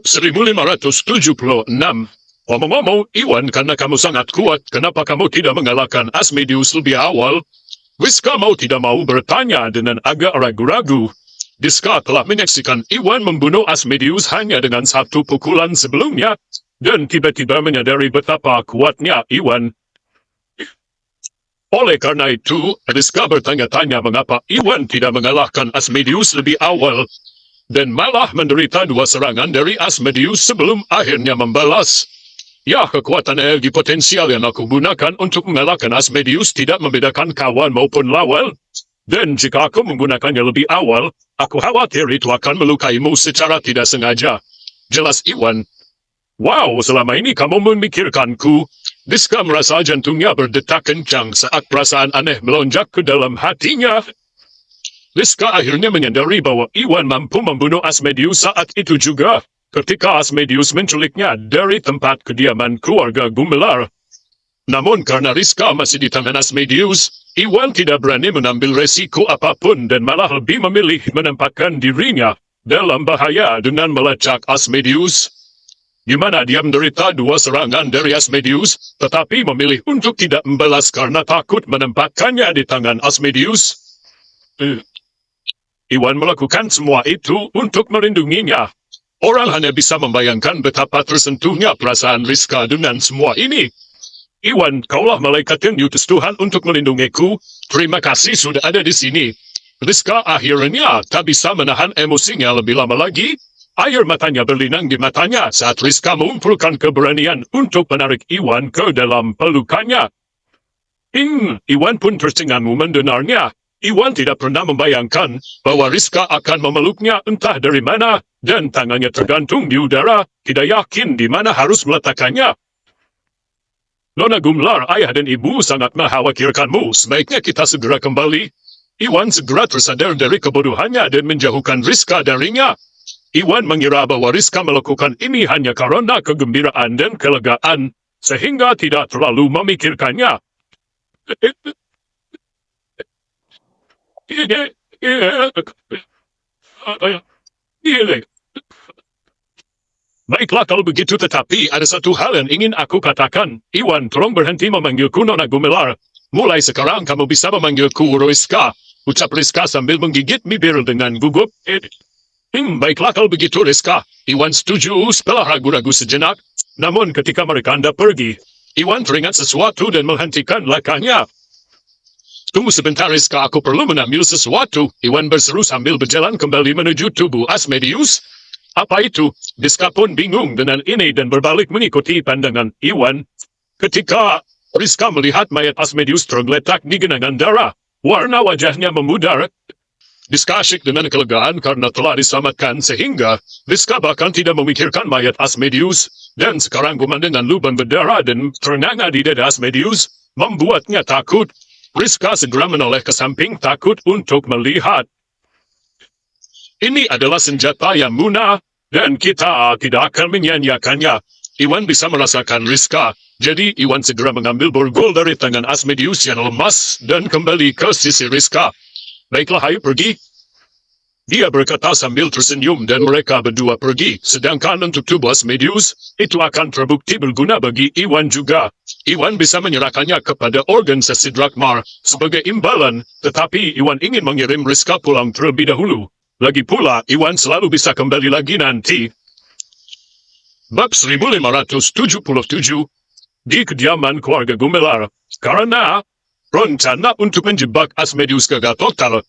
Bab 1576. Ngomong-ngomong, Iwan, karena kamu sangat kuat, kenapa kamu tidak mengalahkan Asmodeus lebih awal? Rizka mau tidak mau bertanya dengan agak ragu-ragu. Rizka telah menyaksikan Iwan membunuh Asmodeus hanya dengan satu pukulan sebelumnya, dan tiba-tiba menyadari betapa kuatnya Iwan. Oleh karena itu, Rizka bertanya-tanya mengapa Iwan tidak mengalahkan Asmodeus lebih awal, dan malah menderita dua serangan dari Asmodeus sebelum akhirnya membalas. Ya, kekuatan energi potensial yang aku gunakan untuk mengalahkan Asmodeus tidak membedakan kawan maupun lawan. Dan jika aku menggunakannya lebih awal, aku khawatir itu akan melukaimu secara tidak sengaja. Jelas, Iwan. Wow, selama ini kamu memikirkanku. Rizka merasa jantungnya berdetak kencang saat perasaan aneh melonjak ke dalam hatinya. Rizka akhirnya menyadari bahwa Iwan mampu membunuh Asmodeus saat itu juga, ketika Asmodeus menculiknya dari tempat kediaman keluarga Gumelar. Namun karena Rizka masih di tangan Asmodeus, Iwan tidak berani mengambil resiko apapun dan malah lebih memilih menempatkan dirinya dalam bahaya dengan melacak Asmodeus. Di mana dia menderita dua serangan dari Asmodeus, tetapi memilih untuk tidak membalas karena takut menempatkannya di tangan Asmodeus. Iwan melakukan semua itu untuk melindunginya. Orang hanya bisa membayangkan betapa tersentuhnya perasaan Rizka dengan semua ini. Iwan, kaulah malaikat yang diutus Tuhan untuk melindungiku. Terima kasih sudah ada di sini. Rizka akhirnya tak bisa menahan emosinya lebih lama lagi. Air matanya berlinang di matanya saat Rizka mengumpulkan keberanian untuk menarik Iwan ke dalam pelukannya. Iwan pun tercengang mendengarnya. Iwan tidak pernah membayangkan bahwa Rizka akan memeluknya entah dari mana, dan tangannya tergantung di udara, tidak yakin di mana harus meletakkannya. Nona Gumelar, ayah dan ibu sangat mengkhawatirkanmu, sebaiknya kita segera kembali. Iwan segera tersadar dari kebodohannya dan menjauhkan Rizka darinya. Iwan mengira bahwa Rizka melakukan ini hanya karena kegembiraan dan kelegaan, sehingga tidak terlalu memikirkannya. Baiklah kalau begitu, tetapi ada satu hal yang ingin aku katakan. Iwan, tolong berhenti memanggilku Nona Gumelar. Mulai sekarang kamu bisa memanggilku Rizka. Ucap Rizka sambil menggigit bibir dengan gugup. Baiklah kalau begitu, Rizka. Iwan setuju setelah ragu-ragu sejenak. Namun ketika mereka hendak pergi, Iwan teringat sesuatu dan menghentikan langkahnya. Tunggu sebentar, Rizka, aku perlu mengambil sesuatu. Iwan berseru sambil berjalan kembali menuju tubuh Asmodeus. Apa itu? Rizka pun bingung dengan ini dan berbalik mengikuti pandangan Iwan. Ketika Rizka melihat mayat Asmodeus tergeletak di genangan darah, warna wajahnya memudar. Rizka asyik dengan kelegaan karena telah diselamatkan sehingga Rizka bahkan tidak memikirkan mayat Asmodeus. Dan sekarang pemandangan lubang berdarah dan terenganga di dada Asmodeus membuatnya takut. Rizka segera menoleh ke samping takut untuk melihat. Ini adalah senjata yang munah, dan kita tidak akan menyia-nyiakannya. Iwan bisa merasakan Rizka, jadi Iwan segera mengambil borgol dari tangan Asmodeus yang lemas dan kembali ke sisi Rizka. Baiklah, ayo pergi. Dia berkata sambil tersenyum dan mereka berdua pergi, sedangkan untuk tubuh Asmodeus, itu akan terbukti berguna bagi Iwan juga. Iwan bisa menyerahkannya kepada organisasi Drakmar sebagai imbalan, tetapi Iwan ingin mengirim Rizka pulang terlebih dahulu. Lagi pula, Iwan selalu bisa kembali lagi nanti. Bab 1577. Di kediaman keluarga Gumelar, karena rencana untuk menjebak Asmodeus gagal total,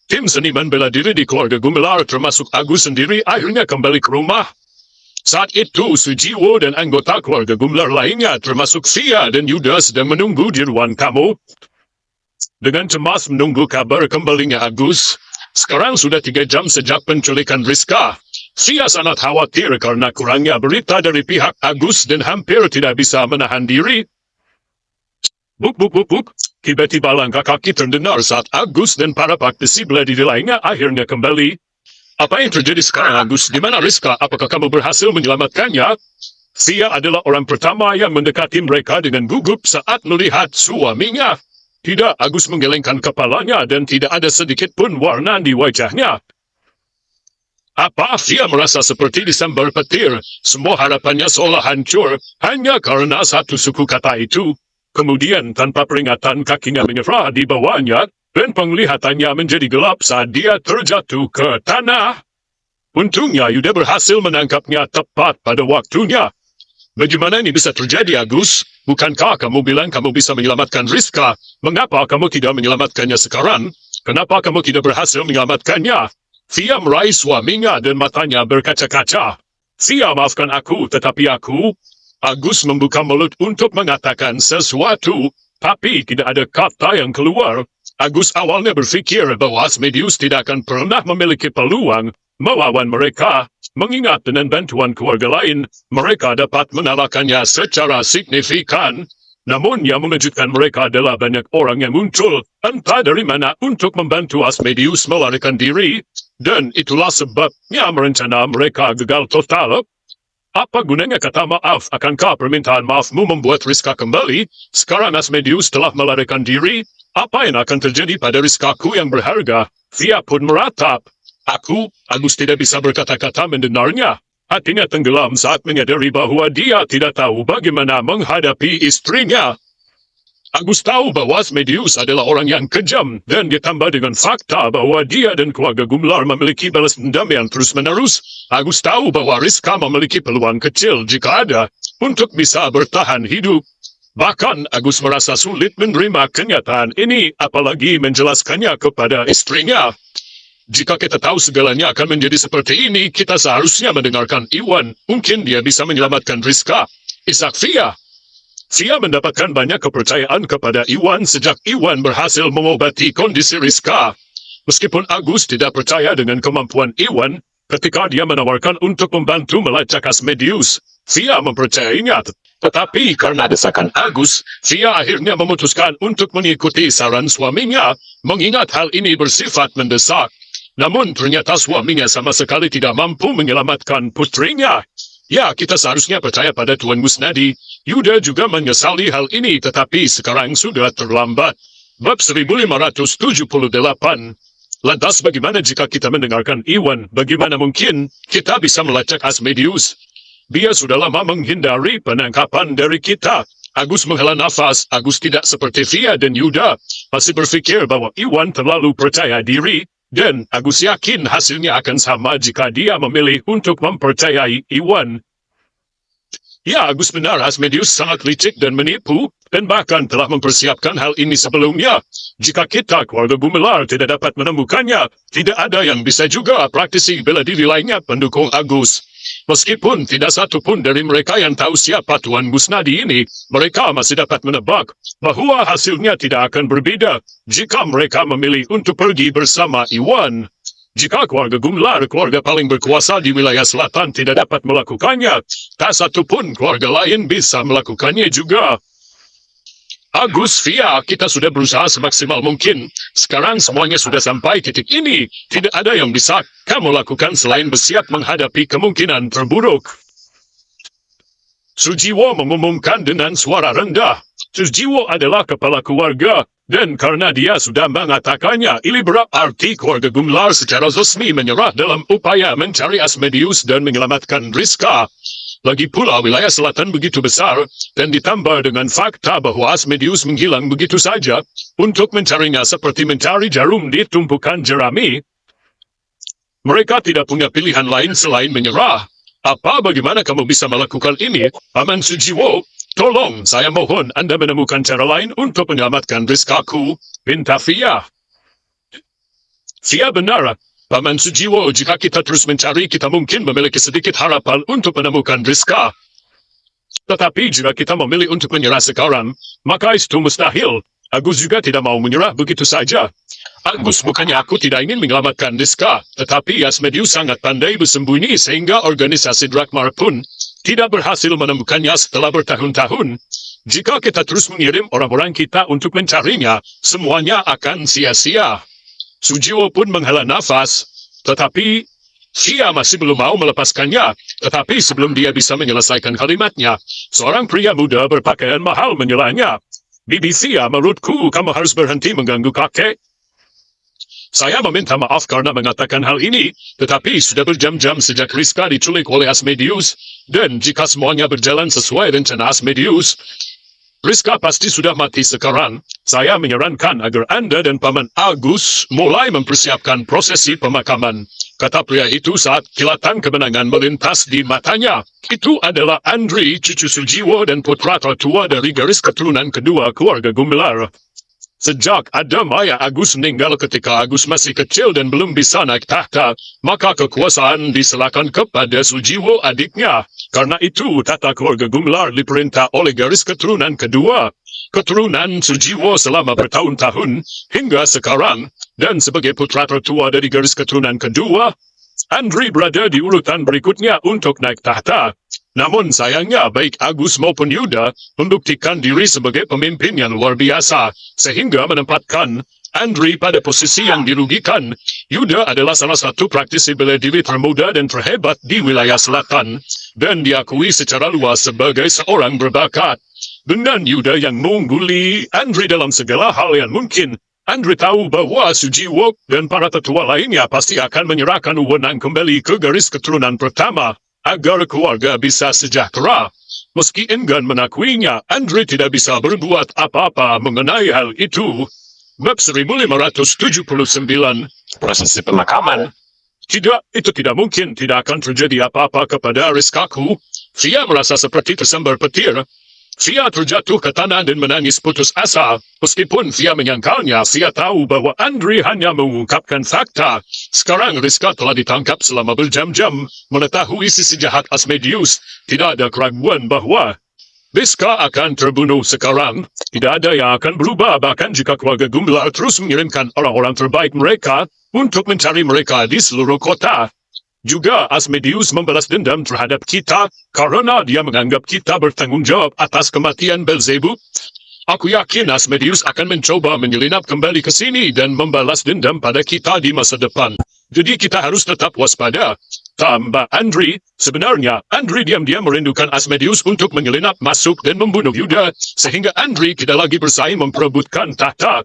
tim seniman bela diri di keluarga Gumelar termasuk Agus sendiri akhirnya kembali ke rumah. Saat itu, Sujiwo dan anggota keluarga Gumelar lainnya termasuk Sia dan Yuda sedang menunggu di ruang tamu. Dengan cemas menunggu kabar kembalinya Agus. Sekarang sudah 3 jam sejak penculikan Rizka. Sia sangat khawatir karena kurangnya berita dari pihak Agus dan hampir tidak bisa menahan diri. Buk buk buk buk. Tiba-tiba langkah kaki terdengar saat Agus dan para praktisi bela diri lainnya akhirnya kembali. Apa yang terjadi sekarang, Agus? Di mana Rizka? Apakah kamu berhasil menyelamatkannya? Sia adalah orang pertama yang mendekati mereka dengan gugup saat melihat suaminya. Tidak, Agus menggelengkan kepalanya dan tidak ada sedikit pun warna di wajahnya. Apa Fia merasa seperti disambar petir? Semua harapannya seolah hancur hanya karena satu suku kata itu. Kemudian tanpa peringatan kakinya menyerah di bawahnya dan penglihatannya menjadi gelap saat dia terjatuh ke tanah. Untungnya Yuda berhasil menangkapnya tepat pada waktunya. Bagaimana ini bisa terjadi, Agus? Bukankah kamu bilang kamu bisa menyelamatkan Rizka? Mengapa kamu tidak menyelamatkannya sekarang? Kenapa kamu tidak berhasil menyelamatkannya? Fia meraih suaminya dan matanya berkaca-kaca. Fia, maafkan aku, tetapi aku... Agus membuka mulut untuk mengatakan sesuatu, tapi tidak ada kata yang keluar. Agus awalnya berpikir bahwa Asmodeus tidak akan pernah memiliki peluang melawan mereka. Mengingat dengan bantuan keluarga lain, mereka dapat mengalahkannya secara signifikan. Namun yang mengejutkan mereka adalah banyak orang yang muncul, entah dari mana, untuk membantu Asmodeus melarikan diri. Dan itulah sebabnya rencana mereka gagal total. Apa gunanya kata maaf? Akankah permintaan maafmu membuat Rizka kembali? Sekarang Asmodeus telah melarikan diri. Apa yang akan terjadi pada Rizkaku yang berharga? Fia pun meratap. Agus tidak bisa berkata-kata mendengarnya. Hatinya tenggelam saat menyadari bahwa dia tidak tahu bagaimana menghadapi istrinya. Agus tahu bahwa Asmodeus adalah orang yang kejam, dan ditambah dengan fakta bahwa dia dan keluarga Gumelar memiliki balas dendam yang terus-menerus. Agus tahu bahwa Rizka memiliki peluang kecil jika ada untuk bisa bertahan hidup. Bahkan Agus merasa sulit menerima kenyataan ini, apalagi menjelaskannya kepada istrinya. Jika kita tahu segalanya akan menjadi seperti ini, kita seharusnya mendengarkan Iwan. Mungkin dia bisa menyelamatkan Rizka. Isak Fia. Fia mendapatkan banyak kepercayaan kepada Iwan sejak Iwan berhasil mengobati kondisi Rizka. Meskipun Agus tidak percaya dengan kemampuan Iwan, ketika dia menawarkan untuk membantu melacak Asmodeus, Fia mempercayainya. Tetapi karena desakan Agus, Fia akhirnya memutuskan untuk mengikuti saran suaminya, mengingat hal ini bersifat mendesak. Namun ternyata suaminya sama sekali tidak mampu menyelamatkan putrinya. Ya, kita seharusnya percaya pada Tuan Musnadi. Yuda juga menyesali hal ini, tetapi sekarang sudah terlambat. Bab 1578. Lantas bagaimana jika kita mendengarkan Iwan? Bagaimana mungkin kita bisa melacak Asmodeus? Dia sudah lama menghindari penangkapan dari kita. Agus menghela nafas. Agus tidak seperti Fia dan Yuda. Masih berpikir bahwa Iwan terlalu percaya diri. Dan Agus yakin hasilnya akan sama jika dia memilih untuk mempercayai Iwan. Ya, Agus benar, Asmodeus sangat licik dan menipu, dan bahkan telah mempersiapkan hal ini sebelumnya. Jika kita, keluarga Gumelar, tidak dapat menemukannya, tidak ada yang bisa juga. Praktisi bela diri lainnya pendukung Agus. Meskipun tidak satu pun dari mereka yang tahu siapa Tuan Musnadi ini, mereka masih dapat menebak bahwa hasilnya tidak akan berbeda jika mereka memilih untuk pergi bersama Iwan. Jika keluarga Gumelar, keluarga paling berkuasa di wilayah selatan, tidak dapat melakukannya, tak satu pun keluarga lain bisa melakukannya juga. Agus, Fia, kita sudah berusaha semaksimal mungkin. Sekarang semuanya sudah sampai titik ini. Tidak ada yang bisa kamu lakukan selain bersiap menghadapi kemungkinan terburuk. Sujiwo mengumumkan dengan suara rendah. Sujiwo adalah kepala keluarga, dan karena dia sudah mengatakannya, ini berarti keluarga Gumelar secara resmi menyerah dalam upaya mencari Asmodeus dan menyelamatkan Rizka. Lagi pula wilayah selatan begitu besar, dan ditambah dengan fakta bahwa Asmodeus menghilang begitu saja, untuk mencarinya seperti mencari jarum di tumpukan jerami. Mereka tidak punya pilihan lain selain menyerah. Bagaimana kamu bisa melakukan ini, Paman Sujiwo? Tolong, saya mohon Anda menemukan cara lain untuk menyelamatkan Rizkaku, pinta Fia. Fia benar, Paman Sujiwo, jika kita terus mencari, kita mungkin memiliki sedikit harapan untuk menemukan Rizka. Tetapi jika kita memilih untuk menyerah sekarang, maka itu mustahil. Agus juga tidak mau menyerah begitu saja. Agus, bukannya aku tidak ingin menyelamatkan Rizka, tetapi Asmodeus sangat pandai bersembunyi sehingga organisasi Drakmar pun tidak berhasil menemukannya setelah bertahun-tahun. Jika kita terus mengirim orang-orang kita untuk mencarinya, semuanya akan sia-sia. Sujiwo pun menghela nafas, tetapi Fia masih belum mau melepaskannya. Tetapi sebelum dia bisa menyelesaikan kalimatnya, seorang pria muda berpakaian mahal menyelanya. Bibi Fia, menurutku kamu harus berhenti mengganggu kakek. Saya meminta maaf karena mengatakan hal ini, tetapi sudah berjam-jam sejak Rizka diculik oleh Asmodeus, dan jika semuanya berjalan sesuai rencana Asmodeus, Rizka pasti sudah mati sekarang. Saya menyarankan agar Anda dan Paman Agus mulai mempersiapkan prosesi pemakaman. Kata pria itu saat kilatan kemenangan melintas di matanya. Itu adalah Andri, cucu Sujiwo dan putra tertua dari garis keturunan kedua keluarga Gumelar. Sejak ada Maya Agus meninggal ketika Agus masih kecil dan belum bisa naik tahta, maka kekuasaan diserahkan kepada Sujiwo adiknya. Karena itu, tata keluarga Gumelar diperintah oleh garis keturunan kedua. Keturunan Sujiwo selama bertahun-tahun hingga sekarang, dan sebagai putra tertua dari garis keturunan kedua, Andri berada di urutan berikutnya untuk naik tahta. Namun sayangnya baik Agus maupun Yuda membuktikan diri sebagai pemimpin yang luar biasa, sehingga menempatkan Andri pada posisi yang dirugikan. Yuda adalah salah satu praktisi bela diri termuda dan terhebat di wilayah selatan, dan diakui secara luas sebagai seorang berbakat. Dengan Yuda yang mengungguli Andri dalam segala hal yang mungkin, Andri tahu bahwa Sujiwo dan para tetua lainnya pasti akan menyerahkan wewenang kembali ke garis keturunan pertama, agar keluarga bisa sejahtera. Meski enggan menakuinya, Andri tidak bisa berbuat apa-apa mengenai hal itu. Bab 1579, prosesi pemakaman. Tidak, itu tidak mungkin. Tidak akan terjadi apa-apa kepada Rizkaku. Dia merasa seperti tersambar petir. Dia terjatuh ke tanah dan menangis putus asa. Meskipun dia menyangkalnya, dia tahu bahwa Andri hanya mengungkapkan fakta. Sekarang Rizka telah ditangkap selama berjam-jam. Mengetahui sisi jahat Asmodeus, tidak ada keraguan bahwa Rizka akan terbunuh sekarang. Tidak ada yang akan berubah, bahkan jika keluarga Gumelar terus mengirimkan orang-orang terbaik mereka untuk mencari mereka di seluruh kota. Juga Asmodeus membalas dendam terhadap kita karena dia menganggap kita bertanggung jawab atas kematian Belzebub. Aku yakin Asmodeus akan mencoba menyelinap kembali ke sini dan membalas dendam pada kita di masa depan. Jadi kita harus tetap waspada. Tambah Andri, sebenarnya Andri diam-diam merindukan Asmodeus untuk menyelinap masuk dan membunuh Yuda, sehingga Andri tidak lagi bersaing memperebutkan tahta.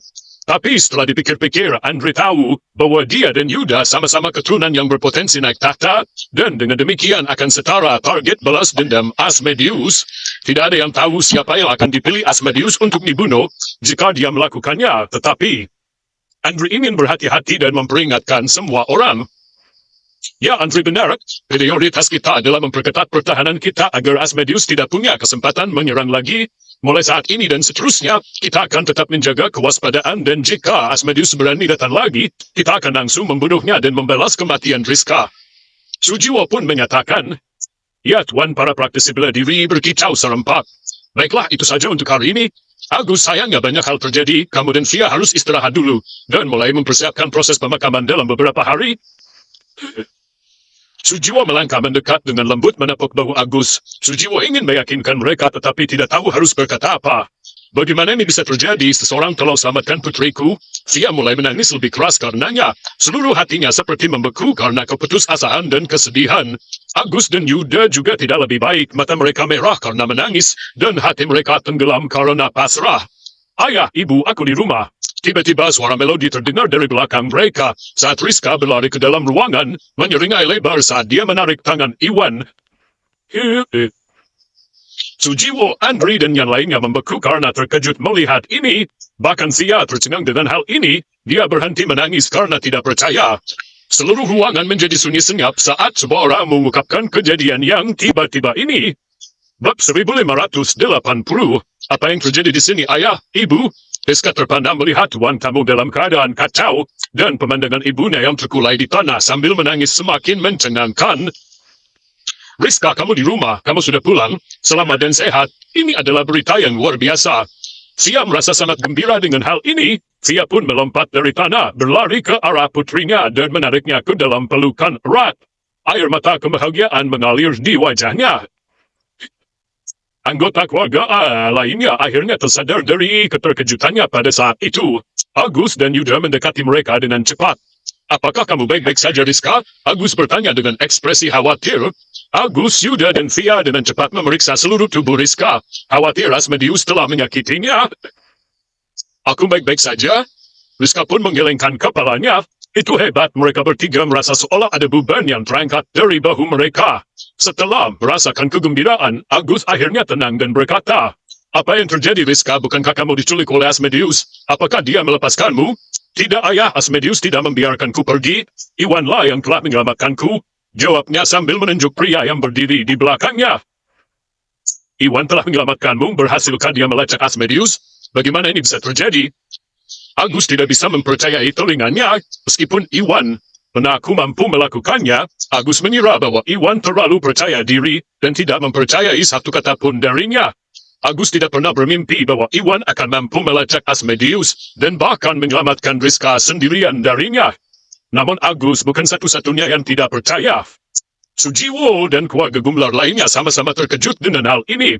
Tapi setelah dipikir-pikir, Andri tahu bahwa dia dan Yuda sama-sama keturunan yang berpotensi naik tahta, dan dengan demikian akan setara target balas dendam Asmodeus. Tidak ada yang tahu siapa yang akan dipilih Asmodeus untuk dibunuh jika dia melakukannya, tetapi Andri ingin berhati-hati dan memperingatkan semua orang. Ya, Andri benar. Prioritas kita adalah memperketat pertahanan kita agar Asmodeus tidak punya kesempatan menyerang lagi. Mulai saat ini dan seterusnya, kita akan tetap menjaga kewaspadaan, dan jika Asmodeus berani datang lagi, kita akan langsung membunuhnya dan membalas kematian Rizka. Sujiwo pun menyatakan, ya Tuan, para praktisi bela diri berkicau serempak. Baiklah, itu saja untuk hari ini. Agus, sayangnya banyak hal terjadi, kamu dan Via harus istirahat dulu, dan mulai mempersiapkan proses pemakaman dalam beberapa hari. Sujiwo melangkah mendekat dengan lembut menepuk bahu Agus. Sujiwo ingin meyakinkan mereka tetapi tidak tahu harus berkata apa. Bagaimana ini bisa terjadi? Seseorang telah selamatkan putriku. Via mulai menangis lebih keras karenanya. Seluruh hatinya seperti membeku karena keputusasaan dan kesedihan. Agus dan Yuda juga tidak lebih baik. Mata mereka merah karena menangis, dan hati mereka tenggelam karena pasrah. Ayah, ibu, aku di rumah. Tiba-tiba suara melodi terdengar dari belakang mereka saat Rizka berlari ke dalam ruangan, menyeringai lebar saat dia menarik tangan Iwan. Sujiwo, Andri, dan yang lainnya membeku karena terkejut melihat ini. Bahkan Sia tercengang dengan hal ini. Dia berhenti menangis karena tidak percaya. Seluruh ruangan menjadi sunyi senyap saat sebuah orang mengungkapkan kejadian yang tiba-tiba ini. Bab 1580. Apa yang terjadi di sini, ayah, ibu? Rizka terpandang melihat tuan tamu dalam keadaan kacau, dan pemandangan ibunya yang terkulai di tanah sambil menangis semakin mencengangkan. Rizka, kamu di rumah, kamu sudah pulang, selamat dan sehat. Ini adalah berita yang luar biasa. Sia merasa sangat gembira dengan hal ini. Sia pun melompat dari tanah, berlari ke arah putrinya dan menariknya ke dalam pelukan erat. Air mata kebahagiaan mengalir di wajahnya. Anggota keluarga lainnya akhirnya tersadar dari keterkejutannya pada saat itu. Agus dan Yuda mendekati mereka dengan cepat. Apakah kamu baik-baik saja, Rizka? Agus bertanya dengan ekspresi khawatir. Agus, Yuda, dan Via dengan cepat memeriksa seluruh tubuh Rizka. Khawatir Asmodeus telah menyakitinya. Aku baik-baik saja. Rizka pun menggelengkan kepalanya. Itu hebat, mereka bertiga merasa seolah ada beban yang terangkat dari bahu mereka. Setelah merasakan kegembiraan, Agus akhirnya tenang dan berkata, "Apa yang terjadi, Rizka? Bukankah kamu diculik oleh Asmodeus? Apakah dia melepaskanmu?" "Tidak, ayah, Asmodeus tidak membiarkanku pergi. Iwanlah yang telah menyelamatkanku," jawabnya sambil menunjuk pria yang berdiri di belakangnya. "Iwan telah menyelamatkanmu? Berhasilkah dia melacak Asmodeus? Bagaimana ini bisa terjadi?" Agus tidak bisa mempercayai telinganya. Meskipun Iwan mengaku mampu melakukannya, Agus mengira bahwa Iwan terlalu percaya diri dan tidak mempercayai satu kata pun darinya. Agus tidak pernah bermimpi bahwa Iwan akan mampu melacak Asmodeus dan bahkan menyelamatkan Rizka sendirian darinya. Namun Agus bukan satu-satunya yang tidak percaya. Sujiwo dan keluarga Gumelar lainnya sama-sama terkejut dengan hal ini.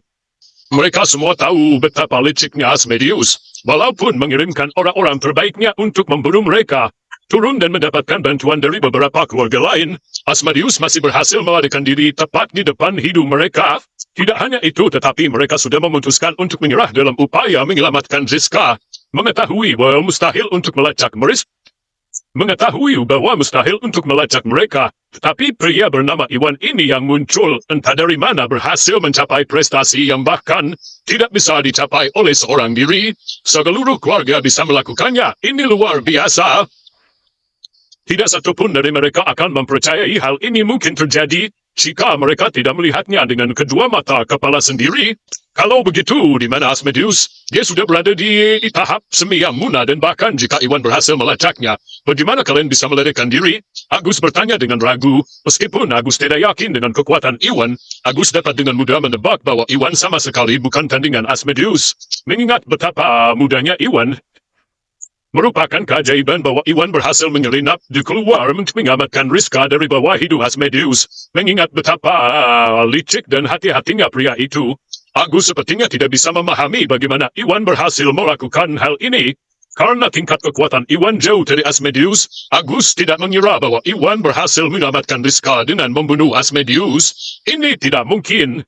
Mereka semua tahu betapa liciknya Asmodeus. Walaupun mengirimkan orang-orang terbaiknya untuk memburu mereka, turun dan mendapatkan bantuan dari beberapa keluarga lain, Asmodeus masih berhasil melarikan diri tepat di depan hidung mereka. Tidak hanya itu, tetapi mereka sudah memutuskan untuk menyerah dalam upaya menyelamatkan Rizka. Mengetahui bahwa mustahil untuk melacak mereka, tetapi pria bernama Iwan ini yang muncul entah dari mana berhasil mencapai prestasi yang bahkan tidak bisa dicapai oleh seorang diri. Seluruh keluarga bisa melakukannya. Ini luar biasa. Tidak satupun dari mereka akan mempercayai hal ini mungkin terjadi jika mereka tidak melihatnya dengan kedua mata kepala sendiri. Kalau begitu, di mana Asmodeus? Dia sudah berada di tahap semi yang munah, dan bahkan jika Iwan berhasil melacaknya, bagaimana kalian bisa melarikan diri? Agus bertanya dengan ragu. Meskipun Agus tidak yakin dengan kekuatan Iwan, Agus dapat dengan mudah menebak bahwa Iwan sama sekali bukan tandingan Asmodeus. Mengingat betapa mudahnya Iwan, merupakan keajaiban bahwa Iwan berhasil menyelinap di keluar untuk menyelamatkan Rizka dari bawah hidung Asmodeus. Mengingat betapa licik dan hati-hatinya pria itu, Agus sepertinya tidak bisa memahami bagaimana Iwan berhasil melakukan hal ini. Karena tingkat kekuatan Iwan jauh dari Asmodeus, Agus tidak mengira bahwa Iwan berhasil menyelamatkan Rizka dengan membunuh Asmodeus. Ini tidak mungkin.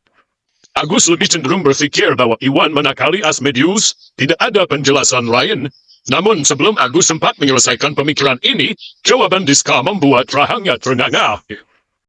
Agus lebih cenderung berpikir bahwa Iwan menakali Asmodeus. Tidak ada penjelasan lain. Namun sebelum Agus sempat menyelesaikan pemikiran ini, jawaban Rizka membuat rahangnya ternganga.